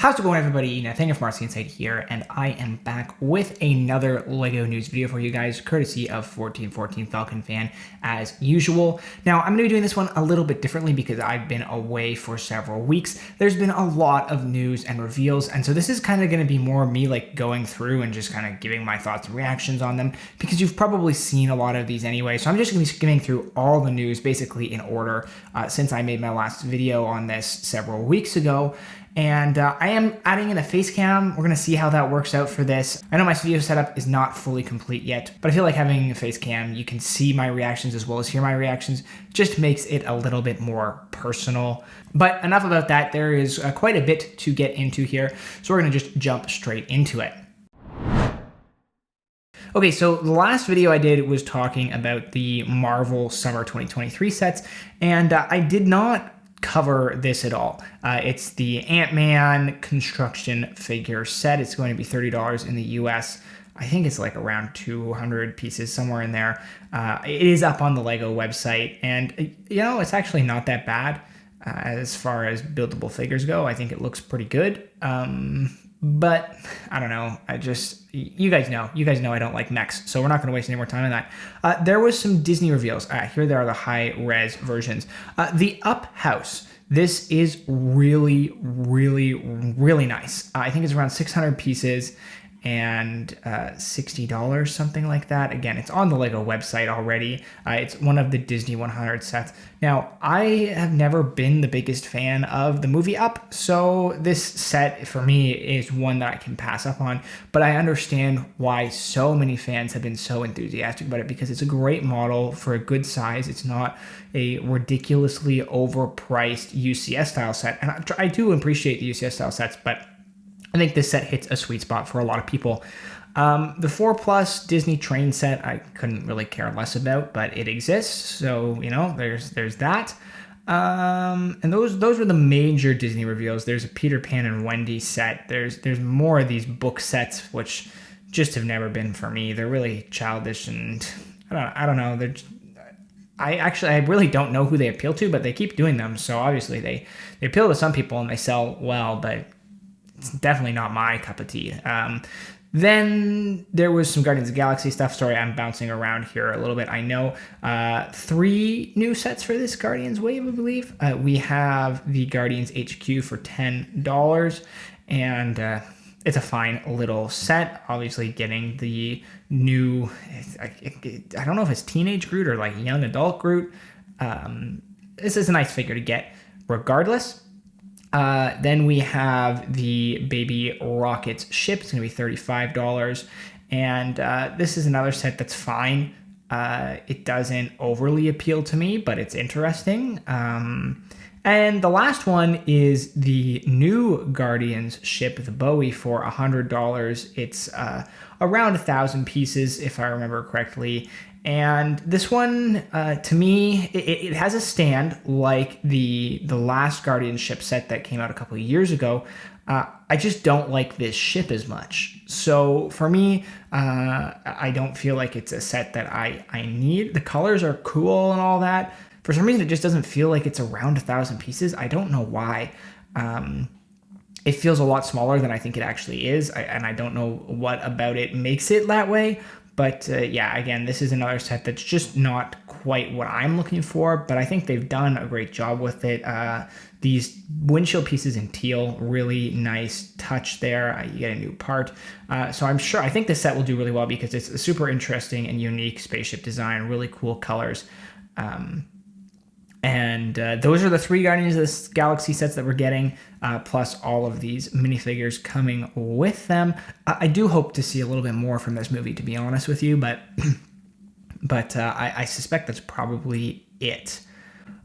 How's it going, everybody? Nathaniel from RCInsight here, and I am back with another LEGO news video for you guys, courtesy of 1414 Falcon Fan, as usual. Now, I'm going to be doing this one a little bit differently because I've been away for several weeks. There's been a lot of news and reveals, and so this is kind of going to be more me like going through and just kind of giving my thoughts and reactions on them, because you've probably seen a lot of these anyway. So I'm just going to be skimming through all the news basically in order since I made my last video on this several weeks ago. And I am adding in a face cam. We're going to see how that works out for this. I know my studio setup is not fully complete yet, but I feel like having a face cam, you can see my reactions as well as hear my reactions, just makes it a little bit more personal. But enough about that. There is quite a bit to get into here, so we're going to just jump straight into it. Okay, so the last video I did was talking about the Marvel Summer 2023 sets, and I did not cover this at all. It's the Ant-Man construction figure set. It's going to be $30 in the US. I think it's like around 200 pieces, somewhere in there. It is up on the LEGO website, and you know, it's actually not that bad as far as buildable figures go. I think it looks pretty good. But I don't know. You guys know I don't like mechs, so we're not going to waste any more time on that. There was some Disney reveals. Here there are the high res versions. The Up House. This is really, really, really nice. I think it's around 600 pieces and $60, something like that. Again, it's on the LEGO website already. It's one of the Disney 100 sets. Now, I have never been the biggest fan of the movie Up, so this set for me is one that I can pass up on, but I understand why so many fans have been so enthusiastic about it, because it's a great model for a good size. It's not a ridiculously overpriced UCS style set, and I do appreciate the UCS style sets, but I think this set hits a sweet spot for a lot of people. The 4+ Disney train set, I couldn't really care less about, but it exists, so you know, there's that. And those were the major Disney reveals. There's a Peter Pan and Wendy set. There's more of these book sets, which just have never been for me. They're really childish, and I don't know. I really don't know who they appeal to, but they keep doing them. So obviously they appeal to some people and they sell well, but it's definitely not my cup of tea. Then there was some Guardians of the Galaxy stuff. Sorry, I'm bouncing around here a little bit. I know 3 new sets for this Guardians wave, I believe. We have the Guardians HQ for $10, and it's a fine little set. Obviously getting the new, I don't know if it's teenage Groot or like young adult Groot. This is a nice figure to get regardless. Then we have the Baby Rockets ship. It's going to be $35. And this is another set that's fine. It doesn't overly appeal to me, but it's interesting. And the last one is the new Guardians ship, the Bowie, for $100. It's around 1,000 pieces, if I remember correctly. And this one, to me, it has a stand like the last Guardian ship set that came out a couple of years ago. I just don't like this ship as much. So for me, I don't feel like it's a set that I need. The colors are cool and all that. For some reason, it just doesn't feel like it's around 1,000 pieces. I don't know why. It feels a lot smaller than I think it actually is, and I don't know what about it makes it that way. But yeah, again, this is another set that's just not quite what I'm looking for, but I think they've done a great job with it. These windshield pieces in teal, really nice touch there. You get a new part. So I think this set will do really well because it's a super interesting and unique spaceship design, really cool colors. And those are the 3 Guardians of the Galaxy sets that we're getting, plus all of these minifigures coming with them. I do hope to see a little bit more from this movie, to be honest with you, but I suspect that's probably it.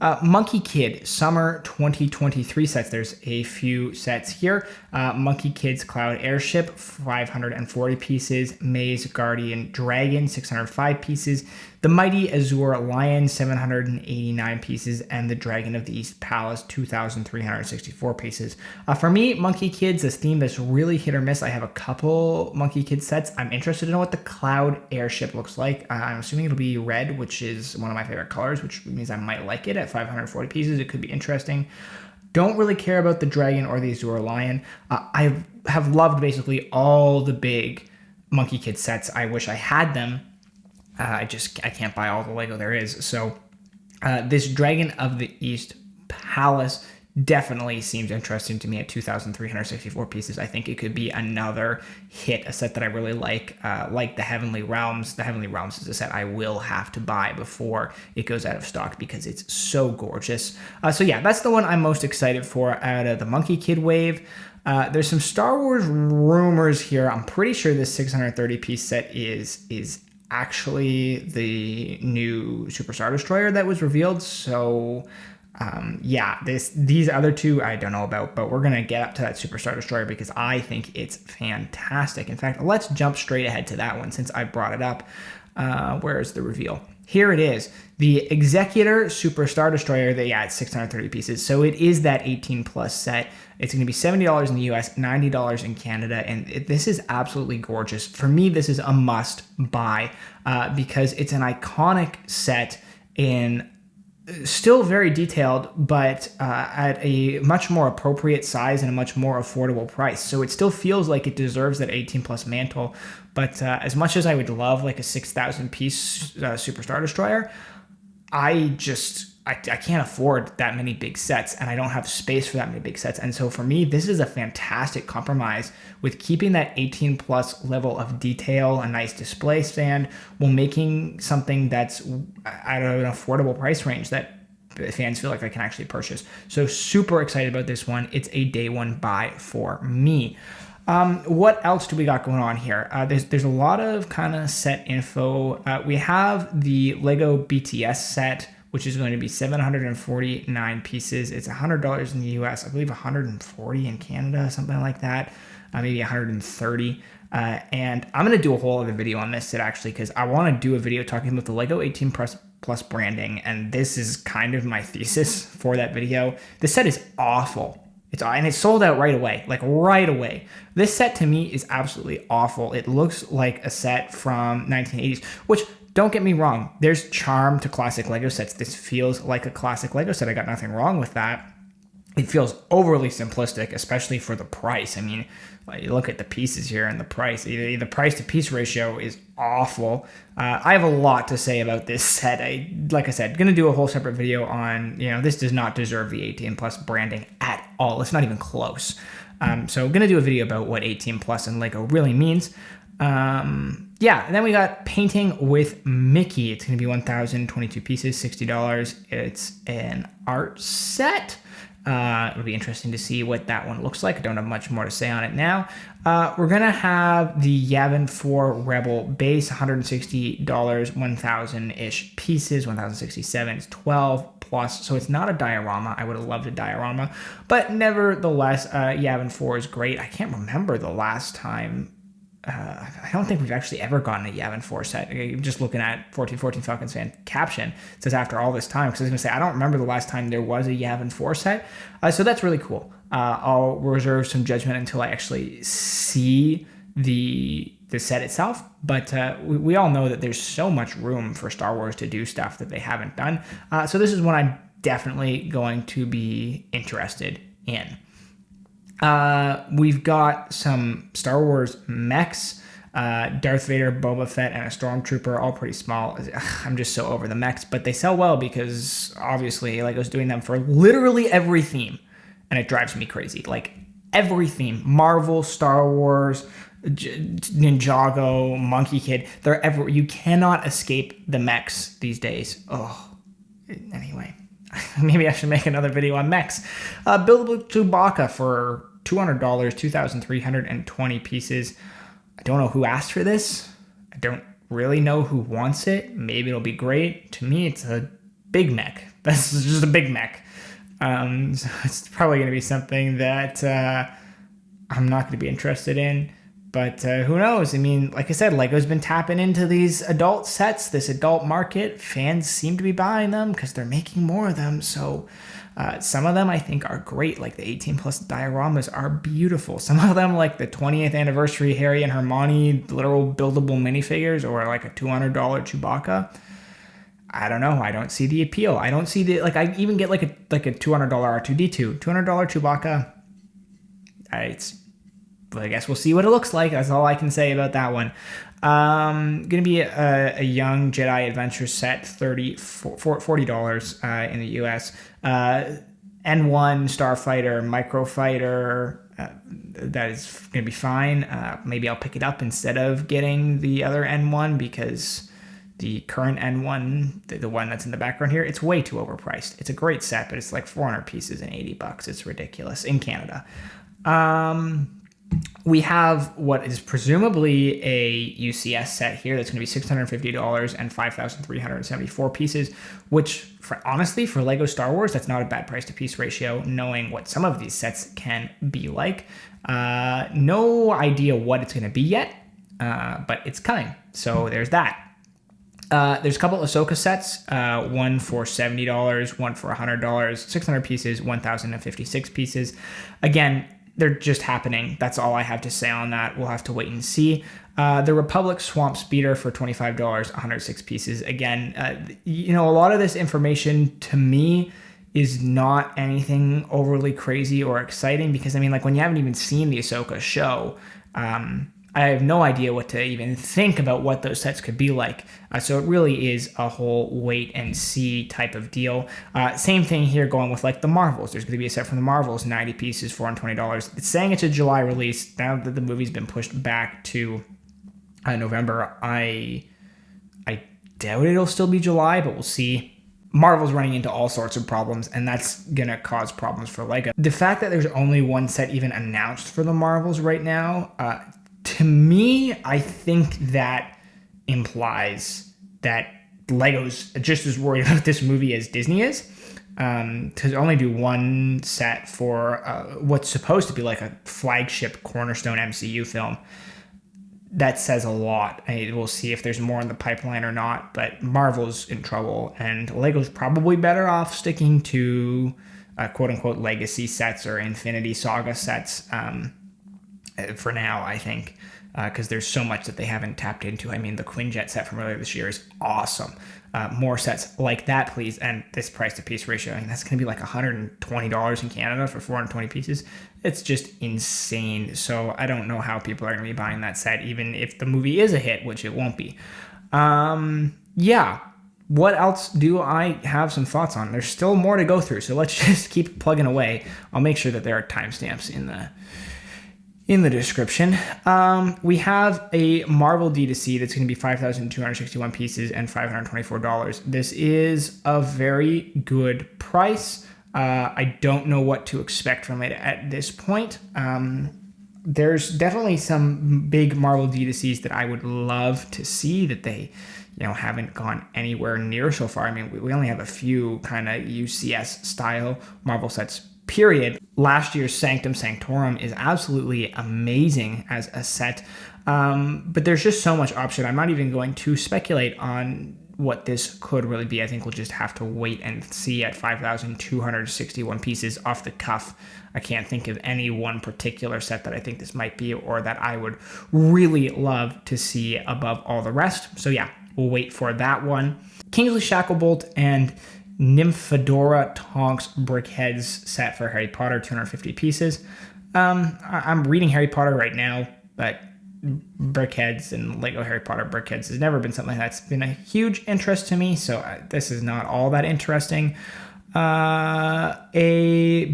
Monkie Kid Summer 2023 sets. There's a few sets here. Monkie Kid's Cloud Airship, 540 pieces. Maze Guardian Dragon, 605 pieces. The Mighty Azure Lion, 789 pieces. And the Dragon of the East Palace, 2,364 pieces. For me, Monkie Kid's this theme that's really hit or miss. I have a couple Monkie Kid sets. I'm interested in what the Cloud Airship looks like. I'm assuming it'll be red, which is one of my favorite colors, which means I might like it at 540 pieces. It could be interesting. Don't really care about the dragon or the Azure lion. I have loved basically all the big Monkey Kid sets. I wish I had them. I can't buy all the Lego there is. So this Dragon of the East Palace definitely seems interesting to me at 2,364 pieces. I think it could be another hit, a set that I really like the Heavenly Realms. The Heavenly Realms is a set I will have to buy before it goes out of stock because it's so gorgeous. So yeah, that's the one I'm most excited for out of the Monkey Kid wave. There's some Star Wars rumors here. I'm pretty sure this 630 piece set is actually the new Super Star Destroyer that was revealed. So yeah, these other two I don't know about, but we're gonna get up to that Super Star Destroyer because I think it's fantastic. In fact, let's jump straight ahead to that one since I brought it up. Where is the reveal? Here it is, the Executor Super Star Destroyer. It's 630 pieces, so it is that 18 plus set. It's going to be $70 in the US, $90 in Canada, and this is absolutely gorgeous. For me, this is a must buy because it's an iconic set in still very detailed, but at a much more appropriate size and a much more affordable price. So it still feels like it deserves that 18 plus mantle. But as much as I would love like a 6,000 piece Super Star Destroyer, I can't afford that many big sets, and I don't have space for that many big sets. And so for me, this is a fantastic compromise with keeping that 18 plus level of detail, a nice display stand, while making something that's at an affordable price range that fans feel like they can actually purchase. So super excited about this one. It's a day one buy for me. What else do we got going on here? There's a lot of kind of set info. We have the Lego BTS set, which is going to be 749 pieces. It's $100 in the US, I believe 140 in Canada, something like that, maybe 130. And I'm going to do a whole other video on this set actually, because I want to do a video talking about the Lego 18 plus branding, and this is kind of my thesis for that video. The set is awful. And it's sold out right away, like right away. This set to me is absolutely awful. It looks like a set from 1980s, which, don't get me wrong, there's charm to classic Lego sets. This feels like a classic Lego set. I got nothing wrong with that. It feels overly simplistic, especially for the price. I mean, you look at the pieces here and the price. The price to piece ratio is awful. I have a lot to say about this set. Like I said, going to do a whole separate video on, this does not deserve the 18 plus branding at all. It's not even close. So going to do a video about what 18 plus in Lego really means. And then we got Painting with Mickey. It's going to be 1,022 pieces, $60. It's an art set. It'll be interesting to see what that one looks like. I don't have much more to say on it now. We're going to have the Yavin 4 Rebel base, $160, 1,000-ish pieces, 1,067 is 12 plus. So it's not a diorama. I would have loved a diorama. But nevertheless, Yavin 4 is great. I can't remember the last time. I don't think we've actually ever gotten a Yavin 4 set. Just looking at 1414 Falcons fan caption, it says after all this time, because I was going to say, I don't remember the last time there was a Yavin 4 set. So that's really cool. I'll reserve some judgment until I actually see the set itself. But we all know that there's so much room for Star Wars to do stuff that they haven't done. So this is one I'm definitely going to be interested in. We've got some Star Wars mechs, Darth Vader, Boba Fett, and a Stormtrooper, all pretty small. I'm just so over the mechs, but they sell well because obviously Lego's doing them for literally every theme, and it drives me crazy. Like every theme, Marvel, Star Wars, Ninjago, Monkey Kid, they're everywhere. You cannot escape the mechs these days. Anyway, maybe I should make another video on mechs. Buildable Chewbacca for $200, 2,320 pieces. I don't know who asked for this. I don't really know who wants it. Maybe it'll be great. To me, it's a big mech. This is just a big mech. So it's probably going to be something that I'm not going to be interested in. But who knows? I mean, like I said, Lego's been tapping into these adult sets, this adult market. Fans seem to be buying them because they're making more of them. So some of them I think are great, like the 18 plus dioramas are beautiful. Some of them, like the 20th anniversary Harry and Hermione literal buildable minifigures, or like a $200 Chewbacca. I don't know. I don't see the appeal. I don't see the, like, I even get like a $200 R2D2, $200 Chewbacca. I guess we'll see what it looks like. That's all I can say about that one. Gonna be a young Jedi adventure set, $40 in the US. N1 Starfighter Microfighter. That is gonna be fine. Maybe I'll pick it up instead of getting the other N1 because the current N1, the one that's in the background here, it's way too overpriced. It's a great set, but it's like 400 pieces and $80. It's ridiculous in Canada. We have what is presumably a UCS set here that's going to be $650 and 5,374 pieces, which honestly, for Lego Star Wars, that's not a bad price to piece ratio, knowing what some of these sets can be like. No idea what it's going to be yet, but it's coming. So there's that. There's a couple of Ahsoka sets, one for $70, one for $100, 600 pieces, 1,056 pieces. Again, they're just happening. That's all I have to say on that. We'll have to wait and see. The Republic Swamp Speeder for $25, 106 pieces. Again, a lot of this information to me is not anything overly crazy or exciting because, when you haven't even seen the Ahsoka show, I have no idea what to even think about what those sets could be like. So it really is a whole wait and see type of deal. Same thing here going with like the Marvels. There's going to be a set from the Marvels, 90 pieces, $420. It's saying it's a July release. Now that the movie's been pushed back to November, I doubt it'll still be July, but we'll see. Marvel's running into all sorts of problems, and that's going to cause problems for Lego. The fact that there's only one set even announced for the Marvels right now, to me, I think that implies that Lego's just as worried about this movie as Disney is. To only do one set for what's supposed to be like a flagship cornerstone MCU film, that says a lot. We'll see if there's more in the pipeline or not, but Marvel's in trouble, and Lego's probably better off sticking to quote-unquote legacy sets or Infinity Saga sets for now, I think, because there's so much that they haven't tapped into. The Quinjet set from earlier this year is awesome. More sets like that, please. And this price to piece ratio, that's going to be like $120 in Canada for 420 pieces. It's just insane. So I don't know how people are going to be buying that set, even if the movie is a hit, which it won't be. Yeah. What else do I have some thoughts on? There's still more to go through, so let's just keep plugging away. I'll make sure that there are timestamps in the description. We have a Marvel D2C that's going to be 5,261 pieces and $524. This is a very good price. I don't know what to expect from it at this point. There's definitely some big Marvel D2Cs that I would love to see that they haven't gone anywhere near so far. We only have a few kind of UCS style Marvel sets, period. Last year's Sanctum Sanctorum is absolutely amazing as a set, but there's just so much option. I'm not even going to speculate on what this could really be. I think we'll just have to wait and see at 5,261 pieces off the cuff. I can't think of any one particular set that I think this might be or that I would really love to see above all the rest. So yeah, we'll wait for that one. Kingsley Shacklebolt and Nymphadora Tonks Brickheads set for Harry Potter, 250 pieces. I'm reading Harry Potter right now, but Brickheads and Lego Harry Potter Brickheads has never been something that's been a huge interest to me, so this is not all that interesting. A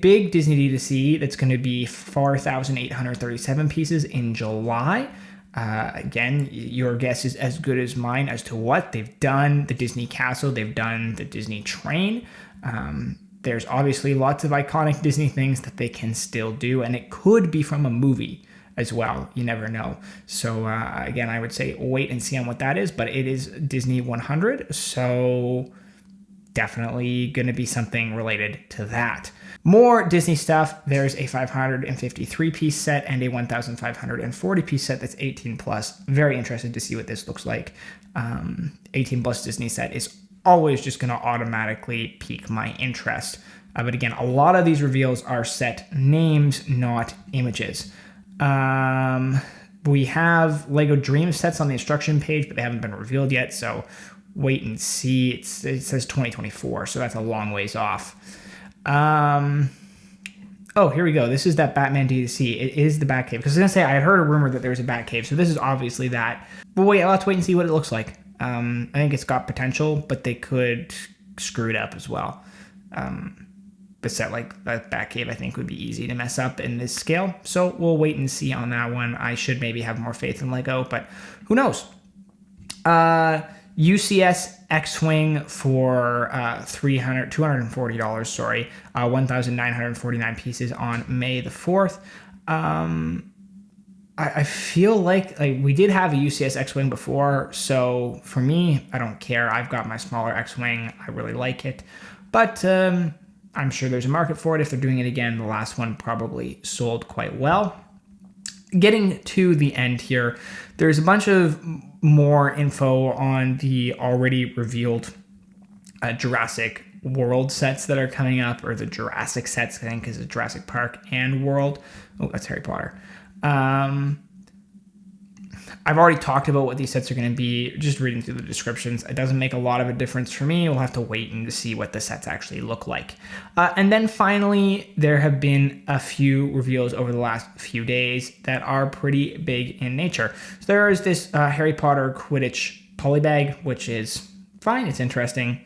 big Disney D2C that's going to be 4,837 pieces in July. Again, your guess is as good as mine as to what they've done. The Disney Castle, they've done the Disney Train. There's obviously lots of iconic Disney things that they can still do, and it could be from a movie as well. You never know. So again, I would say wait and see on what that is, but it is Disney 100, so definitely going to be something related to that. More Disney stuff. There's a 553 piece set and a 1,540 piece set that's 18 plus. Very interested to see what this looks like. 18 plus Disney set is always just going to automatically pique my interest. But again, a lot of these reveals are set names, not images. We have Lego Dream sets on the instruction page, but they haven't been revealed yet, so wait and see. It says 2024, so that's a long ways off. Oh, here we go. This is that Batman D2C. It is the Batcave. Because I was going to say, I had heard a rumor that there was a Batcave, so this is obviously that. But wait, I'll have to wait and see what it looks like. I think it's got potential, but they could screw it up as well. The set like that Batcave, I think, would be easy to mess up in this scale. So we'll wait and see on that one. I should maybe have more faith in Lego, but who knows? UCS X-Wing for $240, sorry, 1,949 pieces on May the 4th. I feel like we did have a UCS X-Wing before, so for me, I don't care. I've got my smaller X-Wing. I really like it, but I'm sure there's a market for it. If they're doing it again, the last one probably sold quite well. Getting to the end here, there's a bunch of more info on the already revealed Jurassic World sets that are coming up, or the Jurassic sets, I think, is a Jurassic Park and World. Oh, that's Harry Potter. I've already talked about what these sets are going to be, just reading through the descriptions. It doesn't make a lot of a difference for me. We'll have to wait and see what the sets actually look like. And then finally, there have been a few reveals over the last few days that are pretty big in nature. So there is this Harry Potter Quidditch polybag, which is fine. It's interesting.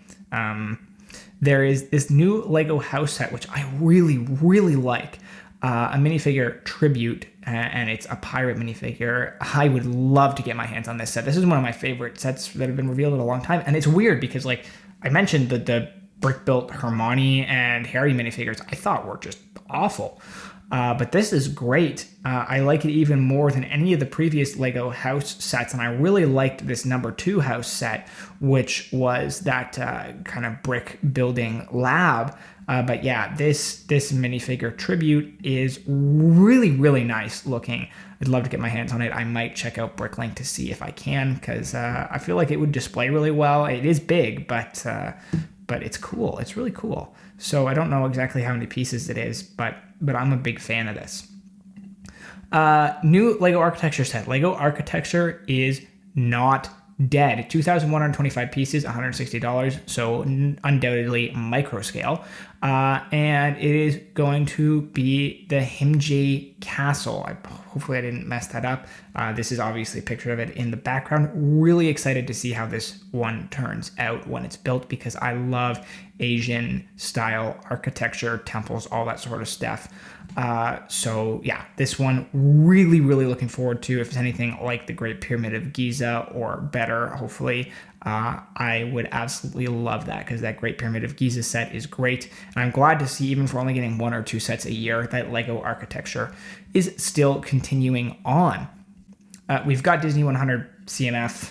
There is this new Lego house set, which I really, really like. A minifigure tribute, and it's a pirate minifigure. I would love to get my hands on this set. This is one of my favorite sets that have been revealed in a long time, and it's weird because, like I mentioned, the brick-built Hermione and Harry minifigures I thought were just awful. But this is great. I like it even more than any of the previous Lego house sets, and I really liked this #2 house set, which was that kind of brick building lab. But yeah, this minifigure tribute is really, really nice looking. I'd love to get my hands on it. I might check out Bricklink to see if I can, because I feel like it would display really well. It is big, but it's cool. It's really cool. So I don't know exactly how many pieces it is, but I'm a big fan of this. New Lego Architecture set. Lego Architecture is not dead. 2,125 pieces, $160, so undoubtedly micro scale. And it is going to be the Himji Castle. Hopefully I didn't mess that up. This is obviously a picture of it in the background. Really excited to see how this one turns out when it's built, because I love Asian style architecture, temples, all that sort of stuff. So yeah, this one really, really looking forward to. If it's anything like the Great Pyramid of Giza or better, hopefully, I would absolutely love that, because that Great Pyramid of Giza set is great. And I'm glad to see, even for only getting 1 or 2 sets a year, that Lego Architecture is still continuing on. We've got Disney 100 CMF.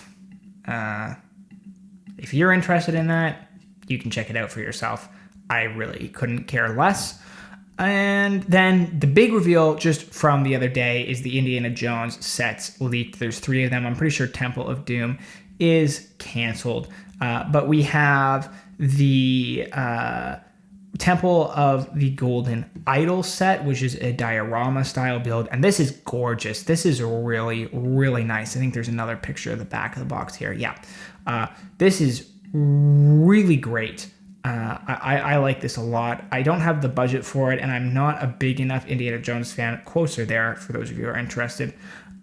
If you're interested in that, you can check it out for yourself. I really couldn't care less. And then the big reveal just from the other day is the Indiana Jones sets leaked. There's 3 of them. I'm pretty sure Temple of Doom is canceled. But we have the Temple of the Golden Idol set, which is a diorama style build. And this is gorgeous. This is really, really nice. I think there's another picture of the back of the box here. Yeah. This is really great. I like this a lot. I don't have the budget for it, and I'm not a big enough Indiana Jones fan. Quotes are there for those of you who are interested.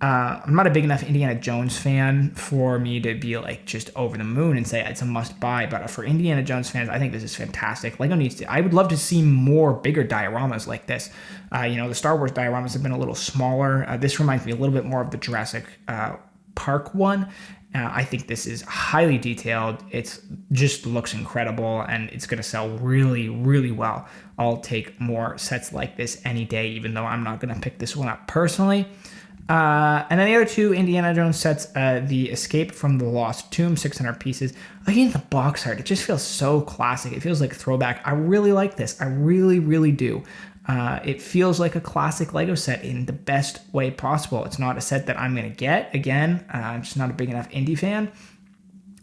I'm not a big enough Indiana Jones fan for me to be like just over the moon and say it's a must buy. But for Indiana Jones fans, I think this is fantastic. Lego needs to. I would love to see more bigger dioramas like this. The Star Wars dioramas have been a little smaller. This reminds me a little bit more of the Jurassic Park one. I think this is highly detailed. It just looks incredible, and it's going to sell really, really well. I'll take more sets like this any day, even though I'm not going to pick this one up personally. And then the other 2 Indiana Jones sets, the Escape from the Lost Tomb, 600 pieces. Again, the box art, it just feels so classic. It feels like throwback. I really like this. I really, really do. It feels like a classic Lego set in the best way possible. It's not a set that I'm going to get. Again, I'm just not a big enough indie fan.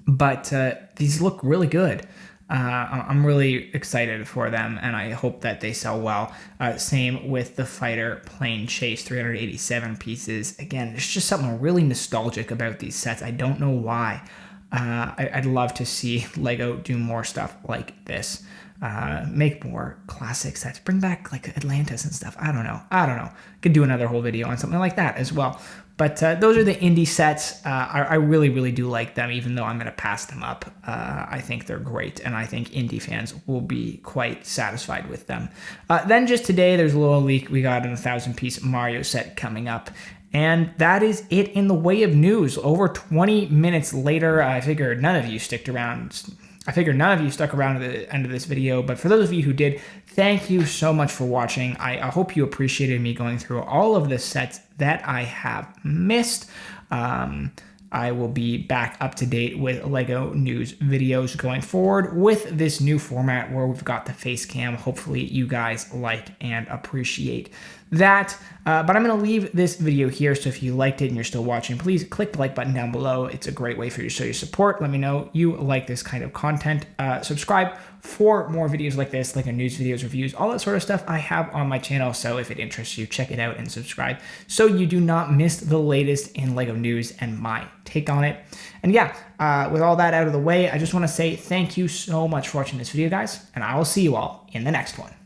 But these look really good. I'm really excited for them, and I hope that they sell well. Same with the Fighter Plane Chase, 387 pieces. Again, there's just something really nostalgic about these sets. I don't know why. I'd love to see Lego do more stuff like this. Make more classic sets. Bring back like Atlantis and stuff. I don't know. Could do another whole video on something like that as well. But those are the indie sets. I really do like them, even though I'm going to pass them up. I think they're great, and I think indie fans will be quite satisfied with them. Then just today, there's a little leak. We got an 1,000-piece Mario set coming up. And that is it in the way of news. Over 20 minutes later, I figured none of you stuck around to the end of this video, but for those of you who did, thank you so much for watching. I hope you appreciated me going through all of the sets that I have missed. I will be back up to date with Lego news videos going forward with this new format where we've got the face cam. Hopefully you guys like and appreciate that. But I'm going to leave this video here, so if you liked it and you're still watching, please click the like button down below. It's a great way for you to show your support. Let me know you like this kind of content. Subscribe for more videos like this, like news videos, reviews, all that sort of stuff I have on my channel. So if it interests you, check it out and subscribe so you do not miss the latest in Lego news and my take on it. And yeah, with all that out of the way, I just want to say thank you so much for watching this video, guys, and I will see you all in the next one.